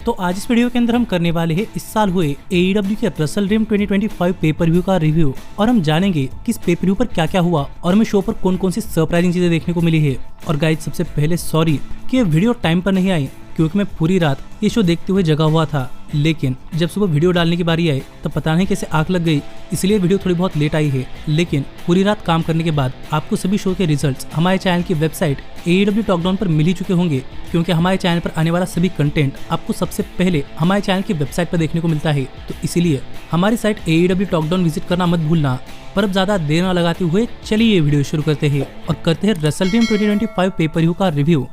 तो आज इस वीडियो के अंदर हम करने वाले हैं इस साल हुए AEW के रसल ड्रीम 2025 पेपर व्यू का रिव्यू और हम जानेंगे कि इस पेपर व्यू पर क्या क्या हुआ और हमें शो पर कौन कौन सी सरप्राइजिंग चीजें देखने को मिली है। और गाइस सबसे पहले सॉरी कि ये वीडियो टाइम पर नहीं आई क्योंकि मैं पूरी रात ये शो देखते हुए जगा हुआ था, लेकिन जब सुबह वीडियो डालने की बारी आई तब पता नहीं कैसे आग लग गई, इसलिए वीडियो थोड़ी बहुत लेट आई है। लेकिन पूरी रात काम करने के बाद आपको सभी शो के रिजल्ट्स हमारे चैनल की वेबसाइट AEW टॉकडाउन पर मिल ही चुके होंगे, क्योंकि हमारे चैनल पर आने वाला सभी कंटेंट आपको सबसे पहले हमारे चैनल की वेबसाइट पर देखने को मिलता है। तो इसीलिए हमारी साइट AEW टॉकडाउन विजिट करना मत भूलना। पर अब ज्यादा देर न लगाते हुए चलिए ये वीडियो शुरू करते हैं और करते हैं रसल ड्रीम 2025 पेपर व्यू का रिव्यू।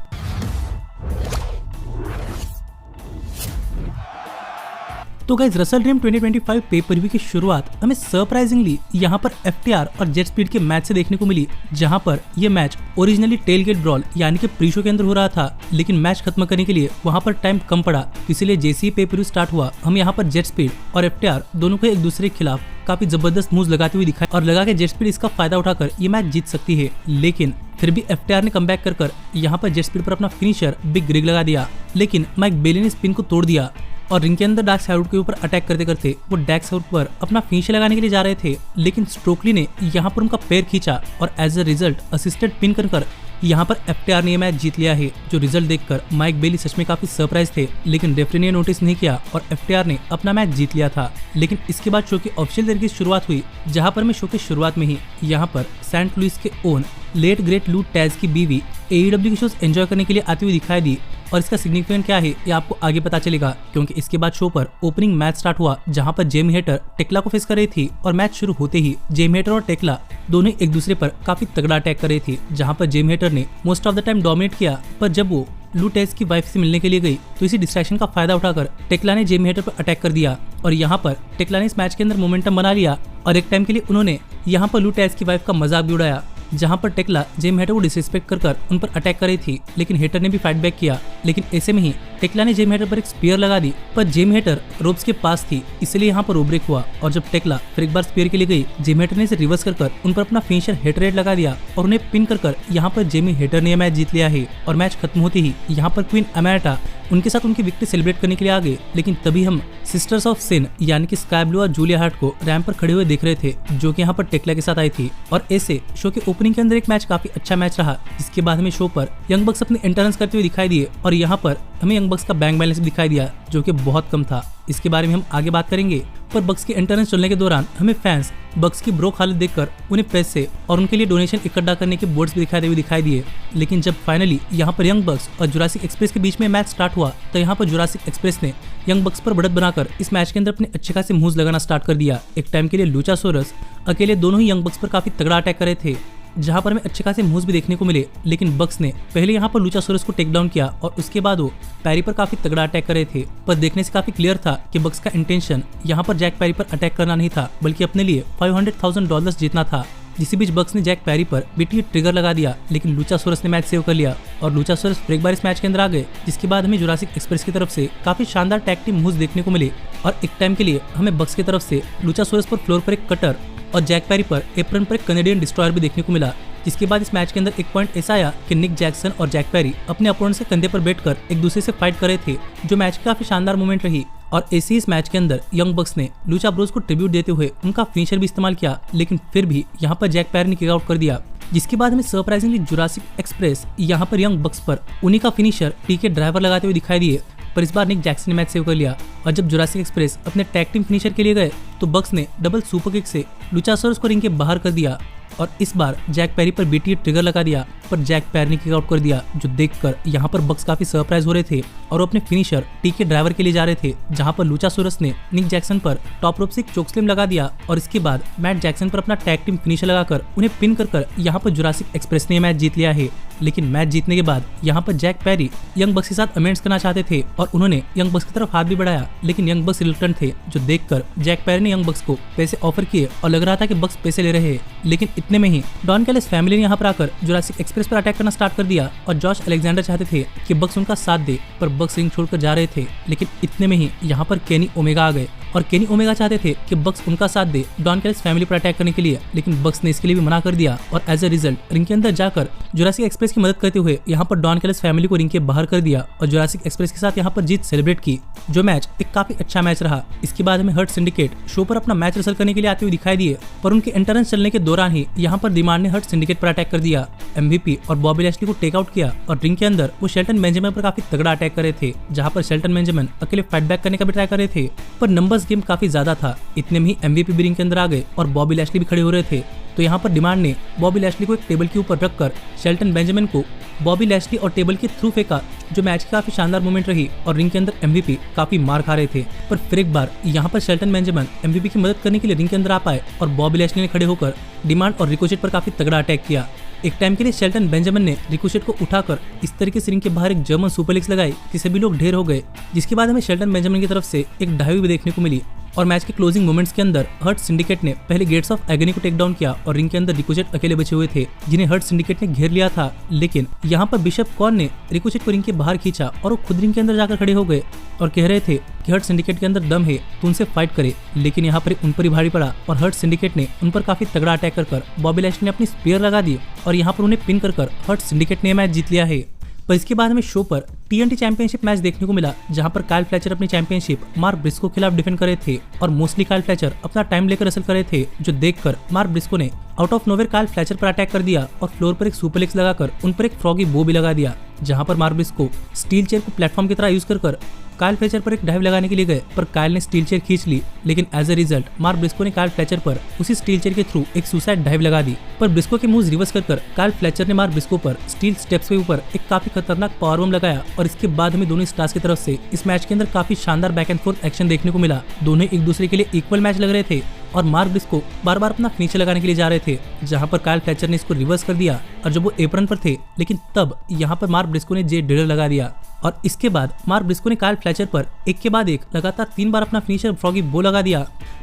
तो guys Russell dream 2025 pay per view की शुरुआत हमें सरप्राइजिंगली यहाँ पर FTR और जेट स्पीड के मैच से देखने को मिली, जहाँ पर यह मैच ओरिजिनली टेलगेट ब्रॉल यानी कि प्री शो के अंदर हो रहा था, लेकिन मैच खत्म करने के लिए वहाँ पर टाइम कम पड़ा, इसीलिए जैसे ही पेपर व्यू स्टार्ट हुआ हम यहाँ पर जेट स्पीड और FTR दोनों को एक दूसरे के खिलाफ काफी जबरदस्त मूव्स लगाते हुए दिखाई और लगा कि जेट स्पीड इसका फायदा उठाकर ये मैच जीत सकती है। लेकिन फिर भी FTR ने कमबैक कर यहाँ पर जेट स्पीड पर अपना फिनिशर बिग रिग लगा दिया, लेकिन माइक बेली ने स्पिन को तोड़ दिया और रिंग के अंदर डार्क साइड के ऊपर अटैक करते करते वो डार्क साइड पर अपना फिनिश लगाने के लिए जा रहे थे, लेकिन स्टोकली ने यहाँ पर उनका पैर खींचा और as a result assisted pin कर यहाँ पर FTR ने यह मैच जीत लिया है। जो रिजल्ट देखकर माइक बेली सच में काफी सरप्राइज थे, लेकिन रेफरी ने नोटिस नहीं किया और FTR ने अपना मैच जीत लिया था। लेकिन इसके बाद शो की ऑफिशियल तरीके से शुरुआत हुई, जहाँ पर मैं शो के शुरुआत में ही यहाँ पर सेंट लुइस के ओन लेट ग्रेट लू टैज की बीवी AEW के शोज एंजॉय करने के लिए आती हुई दिखाई दी। और इसका सिग्निफिकेंट क्या है ये आपको आगे पता चलेगा, क्योंकि इसके बाद शो पर ओपनिंग मैच स्टार्ट हुआ, जहां पर जेमी हेटर टेक्ला को फेस कर रही थी और मैच शुरू होते ही जेमी हेटर और टेक्ला दोनों एक दूसरे पर काफी तगड़ा अटैक कर रही थी, जहां पर जेमी हेटर ने most of the time dominate किया। पर जब वो लू टेज की वाइफ से मिलने के लिए गई तो इसी डिस्ट्रैक्शन का फायदा उठाकर टेक्ला ने जेमी हेटर पर अटैक कर दिया और यहाँ पर टेक्ला ने इस मैच के अंदर मोमेंटम बना लिया और एक टाइम के लिए उन्होंने यहाँ पर लू टेज की वाइफ का मजाक भी उड़ाया, जहां पर टेक्ला जेमी हेटर को डिसरिस्पेक्ट कर उन पर अटैक कर रही थी, लेकिन हेटर ने भी फाइट बैक किया। लेकिन ऐसे में ही टेक्ला ने जेमी हेटर पर एक स्पीयर लगा दी, पर जेमी हेटर रोप्स के पास थी, इसलिए यहाँ पर रोब्रेक हुआ और जब टेक्ला फिर एक बार स्पीयर के लिए गई, जेमी हेटर ने इसे रिवर्स कर उन पर अपना फिनिशर हेटर रेड लगा दिया और उन्हें पिन कर यहाँ पर जेमी हेटर ने यह मैच जीत लिया है। और मैच खत्म होते ही यहाँ पर क्वीन अमेरिटा उनके साथ उनकी विक्ट्री सेलिब्रेट करने के लिए आ गए, लेकिन तभी हम सिस्टर्स ऑफ सिन यानी कि स्काई ब्लू और जूलिया हार्ट को रैंप पर खड़े हुए देख रहे थे, जो कि यहाँ पर टेक्ला के साथ आई थी। और ऐसे शो के ओपनिंग के अंदर एक मैच काफी अच्छा मैच रहा, जिसके बाद हमें शो पर यंग बक्स अपनी एंट्रेंस करते हुए दिखाई दिए और यहाँ पर हमें यंग बक्स का बैंक बैलेंस भी दिखाई दिया, जो कि बहुत कम था। इसके बारे में हम आगे बात करेंगे। पर बक्स के एंट्रेंस चलने के दौरान हमें फैंस बक्स की ब्रोक हालत देखकर उन्हें पैसे और उनके लिए डोनेशन इकट्ठा करने के बोर्ड्स भी दिखाई दिखाई दिए। लेकिन जब फाइनली यहाँ पर यंग बक्स और जुरासिक एक्सप्रेस के बीच में मैच स्टार्ट हुआ तो यहाँ पर जुरासिक एक्सप्रेस ने यंग बक्स पर बढ़त बनाकर इस मैच के अंदर अपने अच्छे खासे मूव्स लगाना स्टार्ट कर दिया। एक टाइम के लिए लूचासोरस अकेले दोनों ही यंग बक्स पर काफी तगड़ा अटैक कर रहे थे, जहां पर हमें अच्छे खासे मूव्स भी देखने को मिले, लेकिन बक्स ने पहले यहां पर लूचासोरस को टेक डाउन किया और उसके बाद वो पैरी पर काफी तगड़ा अटैक कर रहे थे। पर देखने से काफी क्लियर था कि बक्स का इंटेंशन यहां पर जैक पैरी पर अटैक करना नहीं था, बल्कि अपने लिए $500,000 जीतना था। जिसी बीच बक्स ने जैक पैरी पर बीटी ट्रिगर लगा दिया, लेकिन लूचासोरस ने मैच सेव कर लिया और लूचासोरस फिर एक बार इस मैच के अंदर आ गए, जिसके बाद हमें जुरासिक एक्सप्रेस की तरफ से काफी शानदार टैग टीम मूव्स देखने को मिले। और एक टाइम के लिए हमें बक्स की तरफ से लूचासोरस पर फ्लोर पर एक कटर और जैक पैरी पर एप्रन पर एक कनेडियन डिस्ट्रॉयर भी देखने को मिला। जिसके बाद इस मैच के अंदर एक पॉइंट ऐसा आया कि निक जैक्सन और जैक पैरी अपने अपोनेंट के कंधे पर बैठकर एक दूसरे से फाइट कर रहे थे, जो मैच की काफी शानदार मोमेंट रही। और ऐसे ही इस मैच के अंदर यंग बक्स ने लूचा ब्रोस को ट्रिब्यूट देते हुए उनका फिनिशर भी इस्तेमाल किया, लेकिन फिर भी यहाँ पर जैक पैरी ने किक आउट कर दिया। जिसके बाद हमें सरप्राइजिंगली जुरासिक एक्सप्रेस यहाँ पर यंग बक्स पर उन्हीं का फिनिशर टीके ड्राइवर लगाते हुए दिखाई दिए, पर इस बार निक जैक्सन ने मैच सेव कर लिया। और जब जुरासिक एक्सप्रेस अपने टैग टीम फिनिशर के लिए गए तो बक्स ने डबल सुपर किक से लूचासोरस को रिंग के बाहर कर दिया और इस बार जैक पैरी पर बीटी ट्रिगर लगा दिया, पर जैक पैरी ने किक आउट कर दिया, जो देखकर यहाँ पर बक्स काफी सरप्राइज हो रहे थे और वो अपने फिनिशर टीके ड्राइवर के लिए जा रहे थे, जहाँ पर लूचासोरस ने निक जैक्सन पर टॉप रोप से एक चोकस्लिम लगा दिया और इसके बाद मैट जैक्सन पर अपना टैग टीम फिनिशर लगाकर उन्हें पिन कर यहाँ पर जुरासिक एक्सप्रेस ने मैच जीत लिया है। लेकिन मैच जीतने के बाद यहाँ पर जैक पैरी यंग बक्स के साथ अमेंड्स करना चाहते थे और उन्होंने यंग बक्स की तरफ हाथ भी बढ़ाया, लेकिन यंग बक्स रिलक्टेंट थे, जो देखकर जैक पैरी ने यंग बक्स को पैसे ऑफर किए और लग रहा था कि बक्स पैसे ले रहे हैं। लेकिन इतने में ही डॉन कैलिस फैमिली ने यहाँ पर आकर जुरासिक एक्सप्रेस पर अटैक करना स्टार्ट कर दिया और जॉश अलेक्जेंडर चाहते थे कि बक्स उनका साथ दे, पर बक्स रिंग छोड़कर जा रहे थे। लेकिन इतने में ही यहाँ पर केनी ओमेगा आ गए और केनी ओमेगा चाहते थे कि बक्स उनका साथ दे डॉन कैलिस फैमिली पर अटैक करने के लिए, लेकिन बक्स ने इसके लिए भी मना कर दिया और एज अ रिजल्ट रिंग के अंदर जाकर जुरासिक एक्सप्रेस की मदद करते हुए यहाँ पर डॉन कैलिस फैमिली को रिंग के बाहर कर दिया और जुरासिक एक्सप्रेस के साथ यहाँ पर जीत सेलिब्रेट की, जो मैच एक काफी अच्छा मैच रहा। इसके बाद हमें हर्ट सिंडिकेट शो पर अपना मैच रिसल करने के लिए आते हुए दिखाई दिए, पर उनके एंट्रेंस चलने के दौरान ही यहाँ पर डिमांड ने हर्ट सिंडिकेट पर अटैक कर दिया। MVP और बॉबी लैशली को टेक आउट किया और रिंग के अंदर वो शेल्टन बेंजामिन पर काफी तगड़ा अटैक कर रहे थे, जहाँ पर शेल्टन बेंजामिन अकेले फाइट बैक करने का भी ट्राई कर रहे थे, पर नंबर्स गेम काफी ज्यादा था। इतने में ही MVP भी रिंग के अंदर आ गए और बॉबी लैशली भी खड़े हो रहे थे, तो यहाँ पर डिमांड ने बॉबी लैशली को एक टेबल के ऊपर रखकर शेल्टन बेंजामिन को बॉबी लैशली और टेबल के थ्रू फेंका, जो मैच की काफी शानदार मोमेंट रही और रिंग के अंदर MVP काफी मार खा रहे थे। पर फिर एक बार यहाँ पर शेल्टन बेंजामिन MVP की मदद करने के लिए रिंग के अंदर आ पाए और बॉबी लैशली ने खड़े होकर डिमांड और रिकोशेट पर काफी तगड़ा अटैक किया। एक टाइम के लिए शेल्टन बेंजामिन ने रिकोशेट को उठाकर इस तरीके से रिंग के बाहर एक जर्मन सुपरलेक्स लगाई कि सभी लोग ढेर हो गए, जिसके बाद हमें शेल्टन बेंजामिन की तरफ से एक डाइव भी देखने को मिली। और मैच के क्लोजिंग मोमेंट्स के अंदर हर्ट सिंडिकेट ने पहले गेट्स ऑफ एगनी को टेक डाउन किया और रिंग के अंदर रिकोशेट अकेले बचे हुए थे, जिन्हें हर्ट सिंडिकेट ने घेर लिया था, लेकिन यहाँ पर बिशप कॉर्न ने रिकोशेट को रिंग के बाहर खींचा और वो खुद रिंग के अंदर जाकर खड़े हो गए और कह रहे थे कि हर्ट सिंडिकेट के अंदर दम है तो उनसे फाइट करे, लेकिन यहाँ पर उन पर ही भारी पड़ा और हर्ट सिंडिकेट ने उन पर काफी तगड़ा अटैक कर बॉबी लैशली ने अपनी स्पीयर लगा दी और यहाँ पर उन्हें पिन कर हर्ट सिंडिकेट ने मैच जीत लिया है। पर इसके बाद हमें शो पर TNT चैंपियनशिप मैच देखने को मिला, जहां पर काइल फ्लेचर अपनी चैंपियनशिप मार्क ब्रिस्को के खिलाफ डिफेंड कर रहे थे और मोस्टली काइल फ्लेचर अपना टाइम लेकर रसल कर रहे थे, जो देखकर मार्क ब्रिस्को ने out of nowhere Kyle Fletcher पर अटैक कर दिया और फ्लोर पर एक सुपरलेक्स लगाकर उन पर एक फ्रॉगी बो भी लगा दिया, जहां पर मार्क ब्रिस्को स्टील चेयर को प्लेटफॉर्म की तरह यूज कर काइल फ्लेचर पर एक डाइव लगाने के लिए गए, पर काइल ने स्टील चेयर खींच ली, लेकिन as a result Mark Briscoe ने काइल फ्लेचर पर उसी स्टील चेयर के थ्रू एक सुसाइड डाइव लगा दी। पर ब्रिस्को के मूव्स रिवर्स कर काइल फ्लेचर ने मार्क ब्रिस्को पर स्टील स्टेप्स के ऊपर एक काफी खतरनाक पावर बम लगाया और इसके बाद हमें दोनों स्टार्स की तरफ से इस मैच के अंदर काफी शानदार बैक एंड फोर्थ एक्शन देखने को मिला। दोनों एक दूसरे के लिए इक्वल मैच लग रहे थे और मार्क ब्रिस्को बार बार अपना फिनिशर लगाने के लिए जा रहे थे, जहां पर काइल फ्लेचर ने इसको रिवर्स कर दिया और जब वो एप्रन पर थे, लेकिन तब यहाँ पर मार्क ब्रिस्को ने जे डिडर लगा दिया और इसके बाद मार्क ब्रिस्को ने काइल फ्लेचर पर एक के बाद एक लगातार 3 बार अपना फिनिशर फ्रॉगी बो लगा दिया।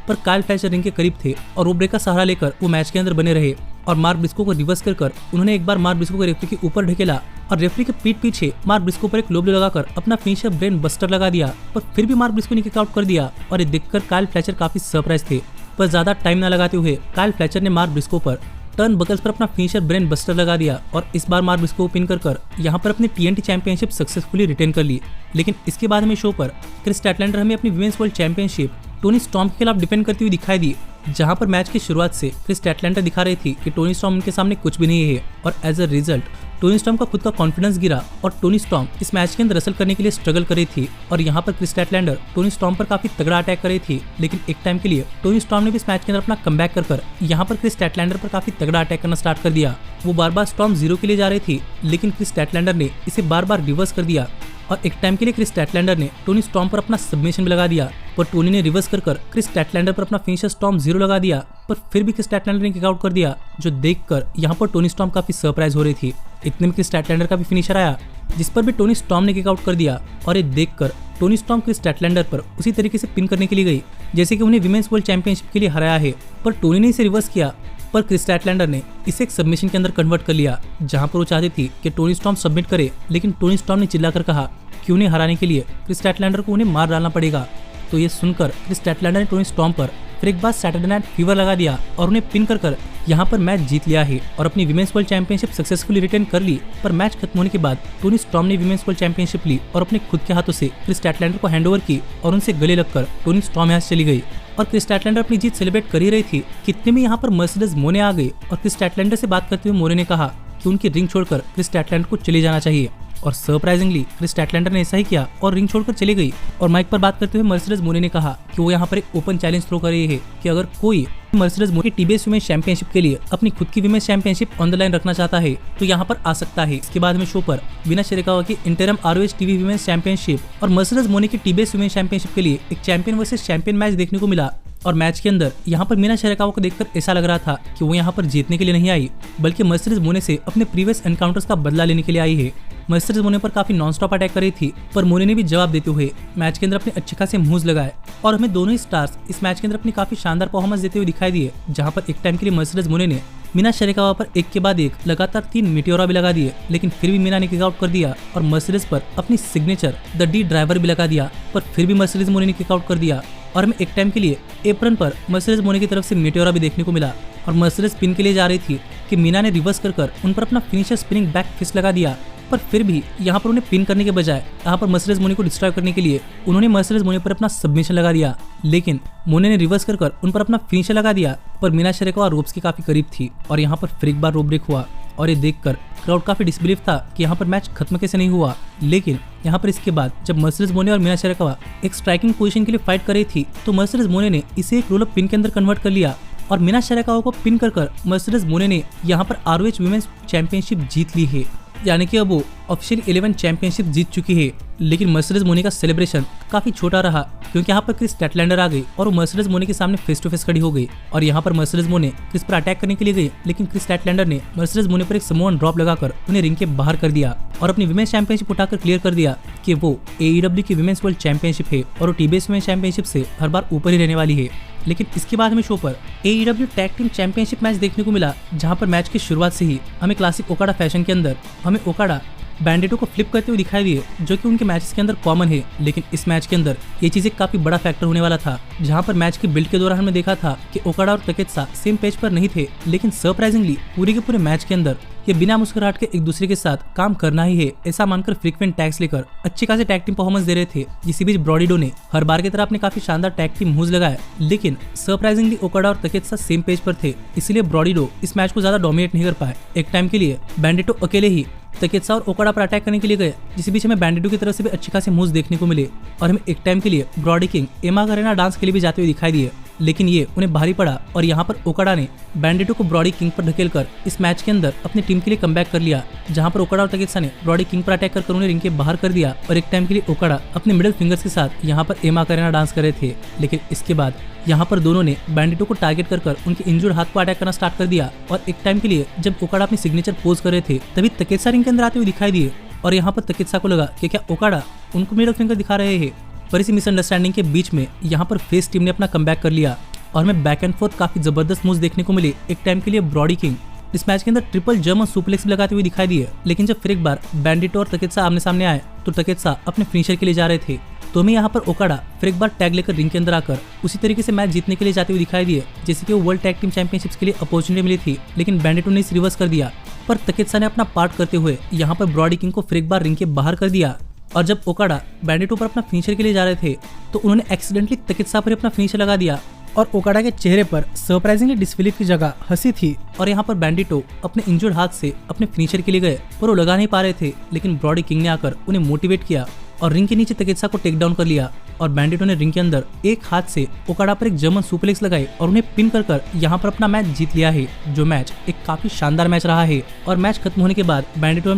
पर काइल फ्लेचर रिंग के करीब थे और वो ब्रेक का सहारा लेकर वो मैच के अंदर बने रहे और मार्क ब्रिस्को को रिवर्स कर उन्होंने एक बार मार्क ब्रिस्को को रेफरी के ऊपर ढकेला और रेफरी के पीठ पीछे मार्क ब्रिस्को पर एक लो ब्लो लगाकर अपना फिनिशर ब्रेन बस्टर लगा दिया, पर फिर भी मार्क ब्रिस्को ने किक आउट कर दिया और ये देखकर काइल फ्लेचर काफी सरप्राइज थे। पर ज्यादा टाइम न लगाते हुए काइल फ्लेचर ने मार्क ब्रिस्को पर टर्न बकल्स पर अपना फिनिशर ब्रेन बस्टर लगा दिया और इस बार मार्क ब्रिस्को को पिन कर यहाँ पर अपनी TNT चैंपियनशिप सक्सेसफुली रिटेन कर ली। लेकिन इसके बाद हमें शो पर क्रिस स्टैटलैंडर हमें अपनी women's world championship Tony storm के खिलाफ डिफेंड करती हुई दिखाई दी, जहां पर मैच की शुरुआत से क्रिस स्टैटलैंडर दिखा रही थी कि टोनी स्टॉर्म उनके सामने कुछ भी नहीं है और as a result Toni Storm का खुद का कॉन्फिडेंस गिरा और टोनी स्टॉर्म इस मैच के अंदर रसल करने के लिए स्ट्रगल कर रही थी और यहाँ पर क्रिस स्टैटलैंडर टोनी स्टॉर्म पर काफी तगड़ा अटैक कर रही थी, लेकिन एक टाइम के लिए टोनी स्टॉर्म ने भी इस मैच के अंदर अपना कमबैक कर यहाँ पर क्रिस स्टैटलैंडर पर काफी तगड़ा अटैक करना स्टार्ट कर दिया। वो बार बार स्टॉर्म 0 के लिए जा रही थी, लेकिन क्रिस स्टैटलैंडर ने इसे बार बार रिवर्स कर दिया और एक टाइम के लिए क्रिस स्टैटलैंडर ने टोनी स्टॉर्म पर अपना सबमिशन भी लगा दिया, पर टोनी ने रिवर्स कर क्रिस स्टैटलैंडर पर अपना फिनिशर स्टॉर्म 0 लगा दिया, पर फिर भी क्रिस स्टैटलैंडर ने किक आउट कर दिया, जो देखकर यहाँ पर टोनी स्टॉर्म काफी सरप्राइज हो रही थी। इतने में क्रिस स्टैटलैंडर का भी फिनिशर आया, जिस पर भी टोनी स्टॉर्म ने किक आउट कर दिया और ये देखकर टोनी स्टॉर्म क्रिस स्टैटलैंडर पर उसी तरीके से पिन करने के लिए गई जैसे कि उन्हें विमेंस वर्ल्ड चैंपियनशिप के लिए हराया है, पर टोनी ने इसे रिवर्स किया, पर क्रिस स्टैटलैंडर ने इसे एक सबमिशन के अंदर कन्वर्ट कर लिया, जहां पर वो चाहती थी कि टोनी स्टॉर्म सबमिट करे, लेकिन टोनी स्टॉर्म ने चिल्लाकर कहा कि उन्हें हराने के लिए क्रिस स्टैटलैंडर को उन्हें मार डालना पड़ेगा। तो ये सुनकर क्रिस स्टैटलैंडर ने टोनी स्टॉर्म पर फिर एक बार सैटरडे नाइट फीवर लगा दिया और उन्हें पिन कर यहाँ पर मैच जीत लिया है और अपनी women's world championship successfully retain कर ली। पर मैच खत्म होने के बाद टोनी स्टॉर्म ने विमेंस वर्ल्ड चैंपियनशिप ली और अपने खुद के हाथों से क्रिस स्टैटलैंडर को हैंडओवर की और उनसे गले लगकर टोनी स्टॉर्म यहाँ से चली गई और क्रिस स्टैटलैंडर अपनी जीत सेलिब्रेट कर ही रही थी। कितने में यहाँ पर मर्सिडीज मोने आ गई और क्रिस स्टैटलैंडर से बात करते हुए मोने ने कहा कि उनकी रिंग छोड़कर क्रिस स्टैटलैंडर को चले जाना चाहिए और सरप्राइजिंगली क्रिस स्टैटलैंडर ने ऐसा ही किया और रिंग छोड़कर चली गई। और माइक पर बात करते हुए मर्सिडीज मोने ने कहा कि वो यहाँ पर एक ओपन चैलेंज थ्रो कर रही है कि अगर कोई मर्सिडीज मोने TBS वुमेन्स चैंपियनशिप के लिए अपनी खुद की women's championship on the line रखना चाहता है तो यहाँ पर आ सकता है। इसके बाद में शो पर विना शेरिकावा की interim ROH TV women's championship और मर्सिडीज मोने की TBS वुमेन्स चैंपियनशिप के लिए एक चैंपियन वर्सेस चैंपियन मैच देखने को मिला। और मैच के अंदर यहाँ पर मीना शेरिकावा को देखकर ऐसा लग रहा था कि वो यहाँ पर जीतने के लिए नहीं आई, बल्कि मर्सिडीज मोने से अपने प्रीवियस एनकाउंटर्स का बदला लेने के लिए आई है। मर्सिडीज मोने पर काफी नॉनस्टॉप अटैक कर रही थी, पर मोने ने भी जवाब देते हुए मैच के अंदर अपने अच्छे खासे मूव्स लगाए और हमें दोनों ही स्टार्स इस मैच के अंदर अपनी काफी शानदार परफॉर्मेंस देते हुए दिखाई दिए, जहाँ पर एक टाइम के लिए मर्सिडीज मोने ने मीना शेरिकावा पर एक के बाद एक लगातार 3 मीटियोरा भी लगा दिए, लेकिन फिर भी मीना ने किक आउट कर दिया और मर्सिडीज पर अपनी सिग्नेचर द D ड्राइवर भी लगा दिया, पर फिर भी मर्सिडीज मोने ने किक आउट कर दिया और हमें एक टाइम के लिए एप्रन पर मर्सेडीज मोने की तरफ से मेटेओरा भी देखने को मिला और मर्सेडीज पिन के लिए जा रही थी कि मीना ने रिवर्स कर उन पर अपना फिनिशर स्पिनिंग बैक फिस्ट लगा दिया। पर फिर भी यहाँ पर उन्हें पिन करने के बजाय यहाँ पर मर्सेडीज मोने को डिस्ट्रॉय करने के लिए उन्होंने मर्सेडीज मोने पर अपना सबमिशन लगा दिया, लेकिन मोने ने रिवर्स कर उन पर अपना फिनिशर लगा दिया। पर मीना शेरापोवा रोप्स के काफी करीब थी और यहाँ पर फिर एक बार रोप ब्रेक हुआ और ये देखकर क्राउड काफी डिसबिलीव था कि यहाँ पर मैच खत्म कैसे नहीं हुआ। लेकिन यहाँ पर इसके बाद जब मर्सेडीज मोने और मीना शेरापोवा एक स्ट्राइकिंग पोजीशन के लिए फाइट कर रही थी तो मर्सेडीज मोने ने इसे एक रोल अप पिन के अंदर कन्वर्ट कर लिया और मीना शेरापोवा को पिन कर मर्सेडीज मोने ने यहाँ पर ROH वुमेन्स चैंपियनशिप जीत ली है, यानी कि अब वो ऑफिशियल 11 चैंपियनशिप जीत चुकी है। लेकिन मर्सेडीज मोने का सेलिब्रेशन काफी छोटा रहा क्योंकि यहाँ पर क्रिस स्टैटलैंडर आ गई और वो मर्सेडीज मोने के सामने फेस टू फेस खड़ी हो गई और यहाँ पर मर्सेडीज मोने क्रिस पर अटैक करने के लिए गई, लेकिन क्रिस स्टैटलैंडर ने मर्सेडीज मोने पर एक समोअन ड्रॉप लगाकर उन्हें रिंग के बाहर कर दिया और अपनी विमेंस चैंपियनशिप उठाकर क्लियर कर दिया कि वो AEW की विमेंस वर्ल्ड चैंपियनशिप है और वो TBS विमेंस चैंपियनशिप से हर बार ऊपर ही रहने वाली है। लेकिन इसके बाद हमें शो पर AEW tag team championship match देखने को मिला, जहां पर मैच की शुरुआत से ही हमें क्लासिक ओकाडा फैशन के अंदर हमें ओकाडा बैंडिटो को फ्लिप करते हुए दिखाई दिए, जो कि उनके मैचेस के अंदर कॉमन है। लेकिन इस मैच के अंदर ये चीज एक काफी बड़ा फैक्टर होने वाला था, जहां पर मैच के बिल्ड के दौरान हमने देखा था कि ओकाडा और तकेत्सा सेम पेज पर नहीं थे, लेकिन सरप्राइजिंगली पूरे के पूरे मैच के अंदर ये बिना मुस्कुराहट के एक दूसरे के साथ काम करना ही है ऐसा मानकर फ्रीक्वेंट टैग्स लेकर अच्छे खासे टैग टीम परफॉर्मेंस दे रहे थे। इसी बीच ब्रॉडीडो ने हर बार की तरह अपने काफी शानदार टैग टीम मूव्स लगाए, लेकिन सरप्राइजिंगली ओकाडा और तकेत्सा सेम पेज पर थे, इसलिए ब्रॉडीडो इस मैच को ज्यादा डोमिनेट नहीं कर पाए। एक टाइम के लिए बैंडिटो अकेले ही तकेत्सा और ओकाडा पर अटैक करने के लिए गए, जिस बीच हमें बैंडिटो की तरफ से भी अच्छे खासे मूव्स देखने को मिले और हमें एक टाइम के लिए ब्रॉडी किंग एमा करेना डांस के लिए भी जाते हुए दिखाई दिए, लेकिन ये उन्हें भारी पड़ा और यहाँ पर ओकाडा ने बैंडिटो को ब्रॉडी किंग पर ढकेलकर इस मैच के अंदर अपनी टीम के लिए कमबैक कर लिया, जहां पर ओकाडा और तकेत्सा ने ब्रॉडी किंग पर अटैक कर उन्हें रिंग के बाहर कर दिया और एक टाइम के लिए ओकाडा अपने मिडिल फिंगर्स के साथ यहाँ पर एमा करेना डांस कर रहे थे। लेकिन इसके बाद यहाँ पर दोनों ने बैंडिटो को टारगेट कर उनके इंजर्ड हाथ को अटैक करना स्टार्ट कर दिया और एक टाइम के लिए जब ओकाडा अपनी सिग्नेचर पोज कर रहे थे तभी तकेत्सा रिंग के अंदर आते हुए दिखाई दिए और यहाँ पर तकेत्सा को लगा कि क्या ओकाडा उनको मिडिल फिंगर दिखा रहे हैं। पर इसी मिसअंडरस्टैंडिंग के बीच में यहाँ पर फेस टीम ने अपना कमबैक कर लिया और हमें बैक एंड फोर्थ काफी जबरदस्त मूव्स देखने को मिले। एक टाइम के लिए ब्रॉडी किंग इस मैच के अंदर ट्रिपल जर्मन सुप्लेक्स लगाते हुए दिखाई दिए, लेकिन जब फिर एक बार बैंडिटो और तकेत्सा आमने सामने आए तो तकेत्सा अपने फिनिशर के लिए जा रहे थे, तो हमें यहाँ पर ओकाडा फिर एक बार टैग लेकर रिंग के अंदर आकर उसी तरीके से मैच जीतने के लिए जाते हुए दिखाई दिए जैसे कि वो वर्ल्ड टैग टीम चैंपियनशिप्स के लिए अपॉर्चुनिटी मिली थी, लेकिन बैंडिटो ने इसे रिवर्स कर दिया। पर तकेत्सा ने अपना पार्ट करते हुए यहाँ पर ब्रॉडी किंग को फिर एक बार रिंग के बाहर कर दिया और जब ओकाडा बैंडिटो पर अपना फिनिशर के लिए जा रहे थे तो उन्होंने एक्सीडेंटली तकेत्सा पर अपना फिनिशर लगा दिया और ओकाडा के चेहरे पर सरप्राइजिंगली डिसबिलीफ की जगह हंसी थी और यहाँ पर बैंडिटो अपने इंजर्ड हाथ से अपने फिनिशर के लिए गए पर वो लगा नहीं पा रहे थे, लेकिन ब्रॉडी किंग ने आकर उन्हें मोटिवेट किया और रिंग के नीचे तकेत्सा को टेक डाउन कर लिया और बैंडिटो ने रिंग के अंदर एक हाथ से ओकाडा पर एक जर्मन सुप्लेक्स लगाई और उन्हें पिन कर यहाँ पर अपना मैच जीत लिया है, जो मैच एक काफी शानदार मैच रहा है। और मैच खत्म होने के बाद बैंडिटो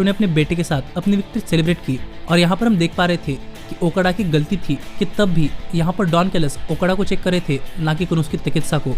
ने अपने बेटे के साथ अपनी विक्ट्री सेलिब्रेट की और यहाँ पर हम देख पा रहे थे कि ओकाडा की गलती थी कि तब भी यहाँ पर डॉन कैलस ओकाडा को चेक कर रहे थे, ना कि उसकी तकेत्सा को।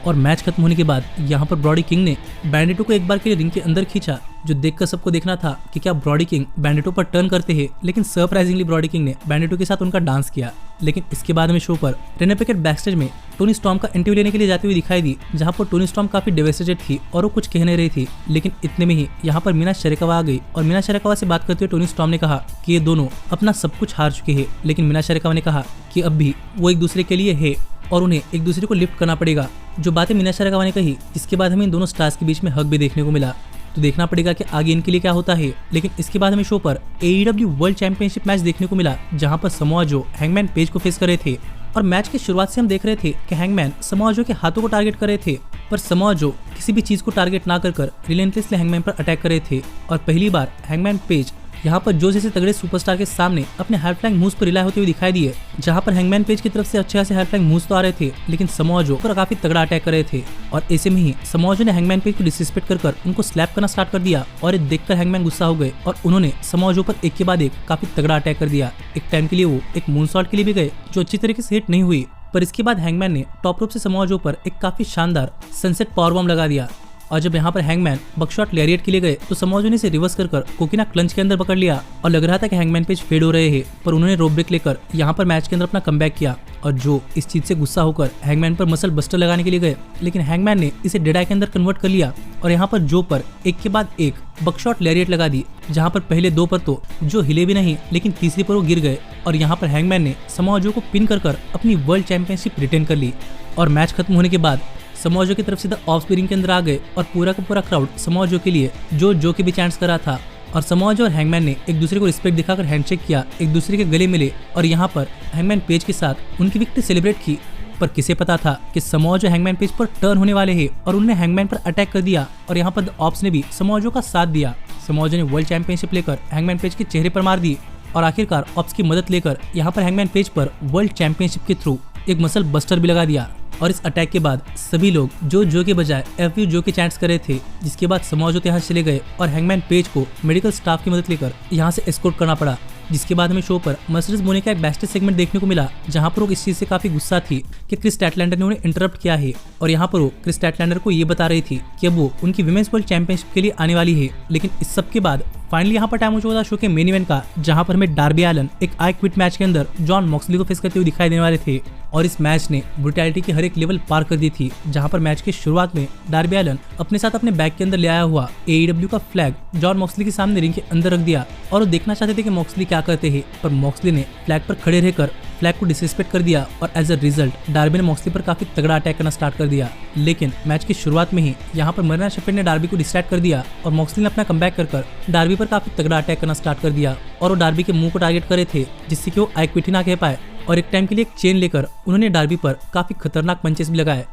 और मैच खत्म होने के बाद यहाँ पर ब्रॉडी किंग ने बैंडिटो को एक बार के लिए रिंग के अंदर खींचा, जो देखकर सबको देखना था कि क्या ब्रॉडी किंग बैंडिटो पर टर्न करते हैं, लेकिन सरप्राइजिंगली ब्रॉडी किंग ने बैंडिटो के साथ उनका डांस किया। लेकिन इसके बाद में शो पर रेना पैकेट बैकस्टेज में टोनी स्टॉर्म का इंटरव्यू लेने के लिए जाती हुई दिखाई दी, जहां पर टोनी स्टॉर्म काफी डेवास्टेटेड थी और वो कुछ कह नहीं रही थी। लेकिन इतने में ही यहाँ पर मीना शेरापोवा आ गई और मीना शेरापोवा से बात करते हुए टोनी स्टॉर्म ने कहा कि ये दोनों अपना सब कुछ हार चुके हैं, लेकिन मीना शेरापोवा ने कहा कि अब भी वो एक दूसरे के लिए है और उन्हें एक दूसरे को लिफ्ट करना पड़ेगा। जो बातें मीना शेरापोवा ने कही, जिसके बाद हमें इन दोनों स्टार्स के बीच में हक भी देखने को मिला। तो देखना पड़ेगा कि आगे इनके लिए क्या होता है। लेकिन इसके बाद हमें शो पर AEW वर्ल्ड चैंपियनशिप मैच देखने को मिला, जहां पर समोआ जो हैंगमैन पेज को फेस कर रहे थे और मैच की शुरुआत से हम देख रहे थे कि हैंगमैन समोआ जो के हाथों को टारगेट कर रहे थे, पर समोआ जो किसी भी चीज को टारगेट ना कर रिलेंटलेसली हैंगमैन पर अटैक कर रहे थे। और पहली बार हैंगमैन पेज यहाँ पर जो जैसे तगड़े सुपरस्टार के सामने अपने हाई फ्लाइंग मूव्स पर रिलाई होते हुए दिखाई दिए, जहाँ पर हैंगमैन पेज की तरफ से अच्छे खासे हाई फ्लाइंग मूव्स तो आ रहे थे, लेकिन समोआ जो पर काफी तगड़ा अटैक कर रहे थे। और ऐसे में ही समोआ जो ने हैंगमैन पेज को डिसरिस्पेक्ट कर उनको स्लैप करना स्टार्ट कर दिया और ये देखकर हैंगमैन गुस्सा हो गए और उन्होंने समोआ जो पर एक के बाद एक काफी तगड़ा अटैक कर दिया। एक टाइम के लिए वो एक मूनसॉल्ट के लिए भी गए, जो अच्छी तरीके से हिट नहीं हुई, पर इसके बाद हैंगमैन ने टॉप रोप से समोआ जो पर एक काफी शानदार सनसेट पावर बॉम्ब लगा दिया और जब यहाँ पर हैंगमैन बकशॉट लैरिएट के लिए गए तो समोआ जो ने इसे रिवर्स कर कोकिना क्लंच के अंदर पकड़ लिया और लग रहा था कि हैंगमैन पेज फेड हो रहे हैं, पर उन्होंने रोप ब्रेक लेकर यहाँ पर मैच के अंदर अपना कमबैक किया और जो इस चीज से गुस्सा होकर हैंगमैन पर मसल बस्टर लगाने के लिए गए, लेकिन हैंगमैन ने इसे डेड आई के अंदर कन्वर्ट कर लिया और यहाँ पर जो पर एक के बाद एक बकशॉट लैरिएट लगा दी, जहाँ पर पहले 2 पर तो जो हिले भी नहीं, लेकिन तीसरी पर वो गिर गए और यहाँ पर हैंगमैन ने समोआ जो को पिन कर अपनी वर्ल्ड चैंपियनशिप रिटेन कर ली। और मैच खत्म होने के बाद समोआ जो की तरफ सीधा ऑफ स्पीरिंग के अंदर आ गए और पूरा का पूरा क्राउड समोआ जो के लिए जो के भी चांस कर रहा था और समोआ जो और हैंगमैन ने एक दूसरे को रिस्पेक्ट दिखाकर हैंडशेक किया, एक दूसरे के गले मिले और यहाँ पर हैंगमैन पेज के साथ उनकी विक्ट्री सेलिब्रेट की। पर किसे पता था कि समोआ जो हैंगमैन पेज पर टर्न होने वाले हैं और उन्होंने हैंगमैन पर अटैक कर दिया और यहाँ पर द ऑप्स ने भी समोआ जो का साथ दिया। समोआ जो ने वर्ल्ड चैंपियनशिप लेकर हैंगमैन पेज के चेहरे पर मार दी और आखिरकार ऑप्स की मदद लेकर यहाँ पर हैंगमैन पेज पर वर्ल्ड चैंपियनशिप के थ्रू एक मसल बस्टर भी लगा दिया। और इस अटैक के बाद सभी लोग जो के बजाय एफयू जो के चैंट्स कर रहे थे, जिसके बाद समोआ जो यहाँ चले गए और हैंगमैन पेज को मेडिकल स्टाफ की मदद लेकर यहाँ से एस्कॉर्ट करना पड़ा। जिसके बाद हमें शो पर मर्सिडीज मोने का एक बैस्टेज सेगमेंट देखने को मिला, जहां पर वो इस चीज से काफी गुस्सा थी कि क्रिस स्टैटलैंडर ने उन्हें इंटरप्ट किया है और यहाँ पर वो क्रिस स्टैटलैंडर को ये बता रही थी कि अब वो उनकी विमेंस वर्ल्ड चैंपियनशिप के लिए आने वाली है। लेकिन इस सब के बाद फाइनली यहाँ पर टाइम हो चुका था शो के मेन इवेंट का, जहां पर हमें डार्बी एलन एक आई क्विट मैच के अंदर जॉन मॉक्सली को फेस करते हुए दिखाई देने वाले थे और इस मैच ने ब्रुटैलिटी के हर एक लेवल पार कर दी थी। जहां पर मैच की शुरुआत में डार्बी एलन अपने साथ अपने बैग के अंदर ले आया हुआ AEW का फ्लैग जॉन मॉक्सली के सामने रिंग के अंदर रख दिया और वो देखना चाहते थे कि मॉक्सली क्या करते हैं, पर मॉक्सली ने फ्लैग पर खड़े रहकर फ्लैग को डिसरिस्पेक्ट कर दिया और एज अ रिजल्ट डार्बी ने मॉक्सली पर काफी तगड़ा अटैक करना स्टार्ट कर दिया। लेकिन मैच की शुरुआत में ही यहाँ पर मरीना शेफर्ड ने डार्बी को डिस्ट्रैक्ट कर दिया और मॉक्सली ने अपना कमबैक कर डार्बी पर काफी तगड़ा अटैक करना स्टार्ट कर दिया और वो डार्बी के मुंह को टारगेट कर रहे थे, जिससे कि वो आई क्विट ही ना कह पाए। और एक टाइम के लिए एक चेन लेकर उन्होंने डार्बी पर काफी खतरनाक पंचेस भी लगाए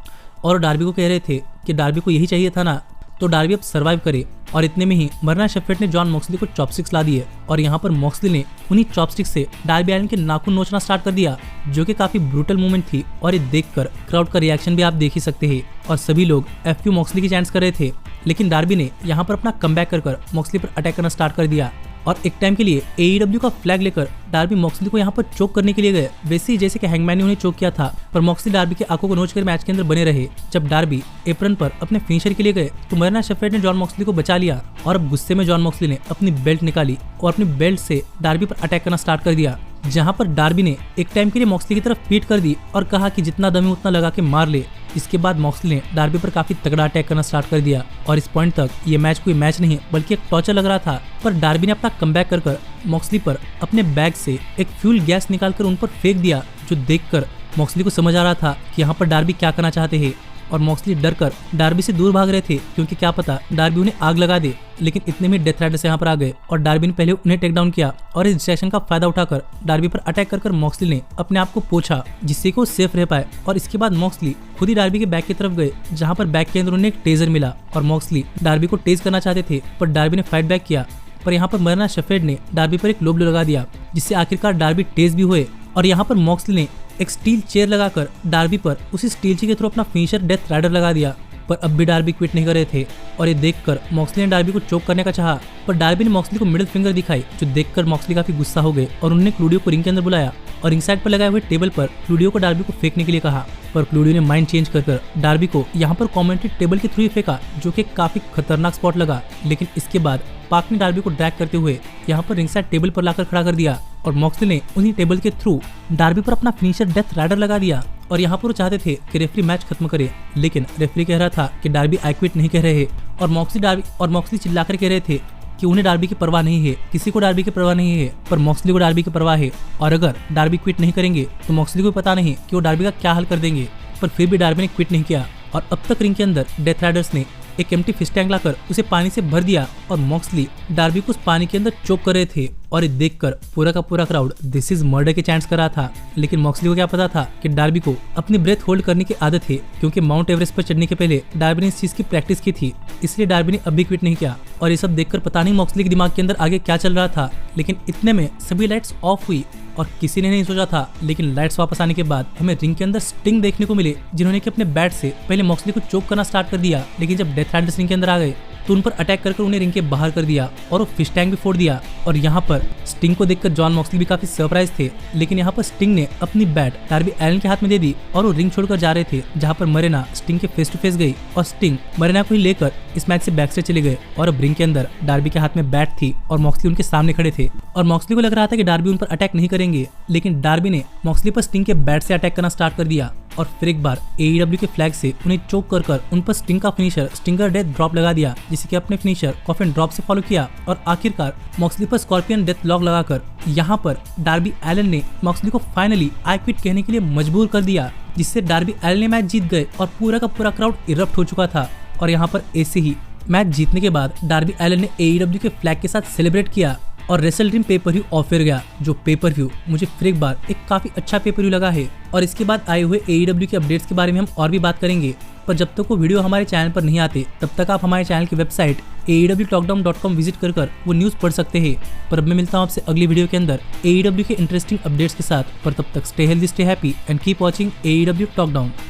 और डार्बी को कह रहे थे कि डार्बी को यही चाहिए था ना, तो डार्बी अब सर्वाइव करे। और इतने में ही मरीना शेफर्ड ने जॉन मॉक्सली को चॉपस्टिक्स ला दिए और यहाँ पर मॉक्सली ने उन्हीं चॉपस्टिक्स से डार्बी एलन के नाखून नोचना स्टार्ट कर दिया, जो कि काफी ब्रूटल मूवमेंट थी और ये देखकर क्राउड का रिएक्शन भी आप देख ही सकते हैं और सभी लोग एफयू मॉक्सली की चैंट्स कर रहे थे। लेकिन डार्बी ने यहाँ पर अपना कमबैक कर मॉक्सली पर अटैक करना स्टार्ट कर दिया और एक टाइम के लिए AEW का फ्लैग लेकर डार्बी मॉक्सली को यहाँ पर चोक करने के लिए गए, वैसे ही जैसे कि हैंगमैन ने उन्हें चोक किया था। पर मॉक्सली डार्बी की आंखों को नोचकर मैच के अंदर बने रहे। जब डार्बी एप्रन पर अपने फिनिशर के लिए गए तो मरीना शेफर्ड ने जॉन मॉक्सली को बचा लिया और अब गुस्से में जॉन मॉक्सली ने अपनी बेल्ट निकाली और अपनी बेल्ट से डार्बी पर अटैक करना स्टार्ट कर दिया, जहां पर डार्बी ने एक टाइम के लिए मॉक्सली की तरफ पीट कर दी और कहा कि जितना दम है उतना लगा के मार ले। इसके बाद मॉक्सली ने डार्बी पर काफी तगड़ा अटैक करना स्टार्ट कर दिया और इस पॉइंट तक ये मैच कोई मैच नहीं बल्कि एक टॉर्चर लग रहा था। पर डार्बी ने अपना कमबैक कर मॉक्सली पर अपने बैग से एक फ्यूल गैस निकालकर उन पर फेंक दिया, जो देखकर मॉक्सली को समझ आ रहा था कि यहाँ पर डार्बी क्या करना चाहते हैं और मॉक्सली डरकर डार्बी से दूर भाग रहे थे, क्योंकि क्या पता डार्बी उन्हें आग लगा दे। लेकिन इतने में डेथ राइडर्स यहाँ पर आ गए और डार्बी ने पहले उन्हें टेक डाउन किया और इस डिस्ट्रैक्शन का फायदा उठाकर डार्बी पर अटैक कर मॉक्सली ने अपने आप को पोंछा, जिससे कि वो सेफ रह पाए। और इसके बाद मॉक्सली खुद ही डार्बी के बैग की तरफ गए, जहाँ पर बैग के अंदर उन्हें एक टेजर मिला और मॉक्सली डार्बी को टेज करना चाहते थे, पर डार्बी ने फाइट बैक किया। पर यहाँ पर मरीना शेफर्ड ने डार्बी पर एक लो ब्लो लगा दिया, जिससे आखिरकार डार्बी टेज भी हुए और यहाँ पर मॉक्सली ने एक स्टील चेयर लगाकर डार्बी पर उसी स्टील चेयर के थ्रू अपना फिनिशर डेथ राइडर लगा दिया। पर अब भी डार्बी क्विट नहीं कर रहे थे और ये देखकर मॉक्सली ने डार्बी को चोक करने का चाहा, पर डार्बी ने मॉक्सली को मिडिल फिंगर दिखाई, जो देखकर मॉक्सली काफी गुस्सा हो गए और उन्होंने क्लूडियो को रिंग के अंदर बुलाया और रिंग साइड पर लगाए हुए टेबल पर क्लूडियो को डार्बी को फेंकने के लिए कहा। पर क्लूडियो ने माइंड चेंज कर डार्बी को यहाँ पर कमेंट्री टेबल के थ्रू ही फेंका, जो कि काफी खतरनाक स्पॉट लगा। लेकिन इसके बाद पाक ने डार्बी को ड्रैग करते हुए यहाँ पर रिंग साइड टेबल पर लाकर खड़ा कर दिया और मॉक्सली ने उन्हीं टेबल के थ्रू डार्बी पर अपना फिनिशर डेथ राइडर लगा दिया। और यहाँ पर वो चाहते थे कि रेफरी मैच खत्म करे, लेकिन रेफरी कह रहा था कि डार्बी आई क्विट नहीं कह रहे और मॉक्सली चिल्लाकर कह रहे थे कि उन्हें डार्बी की परवाह नहीं है, किसी को डार्बी की परवाह नहीं है, पर मॉक्सली को डार्बी की परवाह है और अगर डार्बी क्विट नहीं करेंगे तो मॉक्सली को पता नहीं कि वो डार्बी का क्या हल कर देंगे। पर फिर भी डार्बी ने क्विट नहीं किया और अब तक रिंग के अंदर डेथ राइडर्स ने एक एम्प्टी फिश टैंक लाकर उसे पानी से भर दिया और मॉक्सली डार्बी को उस पानी के अंदर चोक कर रहे थे और ये देखकर पूरा का पूरा क्राउड दिस इज मर्डर के चांस कर रहा था। लेकिन मॉक्सली को क्या पता था कि डार्बी को अपनी ब्रेथ होल्ड करने की आदत है, क्योंकि माउंट एवरेस्ट पर चढ़ने के पहले डार्बी ने इस चीज की प्रैक्टिस की थी, इसलिए डार्बी ने अभी क्विट नहीं किया। और ये सब देखकर पता नहीं मॉक्सली के दिमाग के अंदर आगे क्या चल रहा था। लेकिन इतने में सभी लाइट्स ऑफ हुई और किसी ने नहीं सोचा था, लेकिन लाइट्स वापस आने के बाद हमें रिंग के अंदर स्टिंग देखने को मिले, जिन्होंने कि अपने बैट से पहले मॉक्सली को चोक करना स्टार्ट कर दिया। लेकिन जब डेथ राइडर्स रिंग के अंदर आ गए तो उन पर अटैक कर उन्हें रिंग के बाहर कर दिया और वो फिश टैंक भी फोड़ दिया। और यहाँ पर स्टिंग को देखकर जॉन मॉक्सली भी काफी सरप्राइज थे, लेकिन यहाँ पर स्टिंग ने अपनी बैट डार्बी एलन के हाथ में दे दी और वो रिंग छोड़कर जा रहे थे, जहाँ पर मरीना स्टिंग के फेस टू फेस गई और स्टिंग मरीना को ही लेकर इस मैच से बैक से चले गए। और अब रिंग के अंदर डार्बी के हाथ में बैट थी और मॉक्सली उनके सामने खड़े थे और मॉक्सली को लग रहा था कि डार्बी उन पर अटैक नहीं करेंगे, लेकिन डार्बी ने मॉक्सली पर स्टिंग के बैट से अटैक करना स्टार्ट कर दिया और फिर एक बार AEW के फ्लैग से उन्हें चोक कर उन पर स्टिंग का फिनिशर स्टिंगर डेथ ड्रॉप लगा दिया, जिसे कि अपने फिनिशर कॉफिन ड्रॉप से फॉलो किया और आखिरकार मॉक्सली पर स्कॉर्पियन डेथ लॉक लगाकर यहाँ पर डार्बी एलन ने मॉक्सली को फाइनली आई क्विट कहने के लिए मजबूर कर दिया, जिससे डार्बी एलन ने मैच जीत गए और पूरा का पूरा क्राउड इरप्ट हो चुका था। और यहाँ पर ऐसे ही मैच जीतने के बाद डार्बी एलन ने AEW के फ्लैग के साथ सेलिब्रेट किया और wrestle dream pay per view offer गया, जो पेपर व्यू मुझे फिर एक बार एक काफी अच्छा पेपर व्यू लगा है। और इसके बाद आए हुए AEW के अपडेट्स के बारे में हम और भी बात करेंगे, पर जब तक वो वीडियो हमारे चैनल पर नहीं आते तब तक आप हमारे चैनल की वेबसाइट AEWtalkdown.com विजिट कर वो न्यूज पढ़ सकते हैं। पर अब मैं मिलता हूँ आपसे अगली वीडियो के अंदर AEW के इंटरेस्टिंग अपडेट्स के साथ, पर तब तक stay healthy, stay happy and keep watching AEW टॉकडाउन।